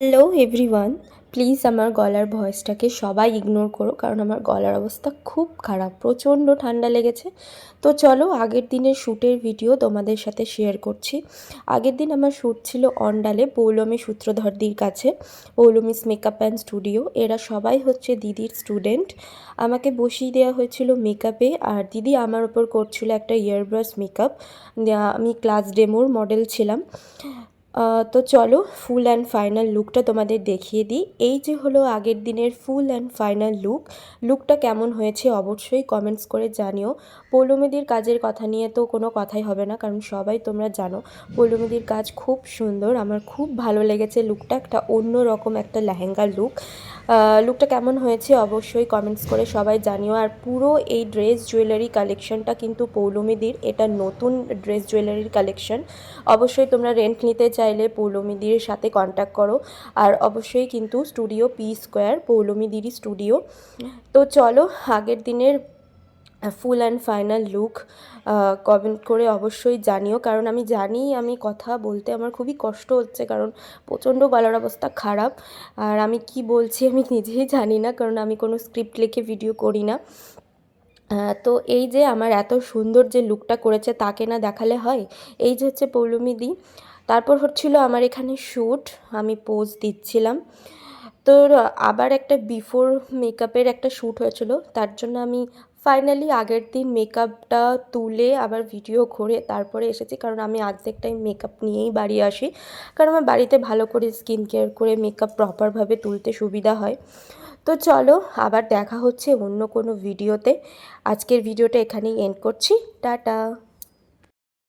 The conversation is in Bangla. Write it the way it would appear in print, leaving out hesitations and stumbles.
হ্যালো এভরিওয়ান, প্লিজ আমার গলার ভয়েসটাকে সবাই ইগনোর করো, কারণ আমার গলার অবস্থা খুব খারাপ, প্রচণ্ড ঠান্ডা লেগেছে। তো চলো আগের দিনের শ্যুটের ভিডিও তোমাদের সাথে শেয়ার করছি। আগের দিন আমার শ্যুট ছিল অন্ডালে, পৌলমী সূত্রধরদির কাছে। পৌলমীস মেকআপ অ্যান্ড স্টুডিও, এরা সবাই হচ্ছে দিদির স্টুডেন্ট। আমাকে বসিয়ে দেওয়া হয়েছিল মেকআপে, আর দিদি আমার ওপর করছিল একটা ইয়ারব্রাশ মেকআপ। আমি ক্লাস ডেমোর মডেল ছিলাম। তো চলো ফুল অ্যান্ড ফাইনাল লুকটা তোমাদের দেখিয়ে দিই। এই যে হলো আগের দিনের ফুল অ্যান্ড ফাইনাল লুকটা কেমন হয়েছে অবশ্যই কমেন্টস করে জানিও। পৌলমীদির কাজের কথা নিয়ে তো কোনো কথাই হবে না, কারণ সবাই তোমরা জানো পৌলমীদির কাজ খুব সুন্দর। আমার খুব ভালো লেগেছে লুকটা, একটা অন্য রকম একটা লেহেঙ্গার লুকটা কেমন হয়েছে অবশ্যই কমেন্টস করে সবাই জানিও। আর পুরো এই ড্রেস জুয়েলারি কালেকশনটা কিন্তু পৌলমীদির, এটা নতুন ড্রেস জুয়েলারির কালেকশন। অবশ্যই তোমরা রেন্ট নিতে চাইলে পৌলমীদির সাথে কন্ট্যাক্ট করো। আর অবশ্যই কিন্তু স্টুডিও পি স্কোয়ার, পৌলমীদিরই স্টুডিও। তো চলো আগের দিনের full and final look comment করে অবশ্যই জানিও, কারণ আমি জানি আমি কথা বলতে আমার খুবই কষ্ট হচ্ছে, কারণ প্রচণ্ড গলার অবস্থা খারাপ। আর আমি কি বলছি আমি নিজেই জানি না, কারণ আমি কোনো স্ক্রিপ্ট লিখে ভিডিও করি না। তো এই যে আমার এত সুন্দর যে লুকটা করেছে তাকে না দেখালে হয়। এই যে হচ্ছে পৌলমীদি। তারপর হচ্ছিল আমার এখানে শ্যুট, আমি পোজ দিচ্ছিলাম। তো আবার একটা বিফোর মেকআপের একটা শ্যুট হয়েছিল, তার জন্য আমি ফাইনালি আগের দিন মেকআপটা তুলে আবার ভিডিও করে তারপরে এসেছি, কারণ আমি অর্ধেক টাইম মেকআপ নিয়েই বাড়ি আসি, কারণ আমার বাড়িতে ভালো করে স্কিন কেয়ার করে মেকআপ প্রপারভাবে তুলতে সুবিধা হয়। তো চলো আবার দেখা হচ্ছে অন্য কোনো ভিডিওতে। আজকের ভিডিওটা এখানেই এন্ড করছি। টাটা।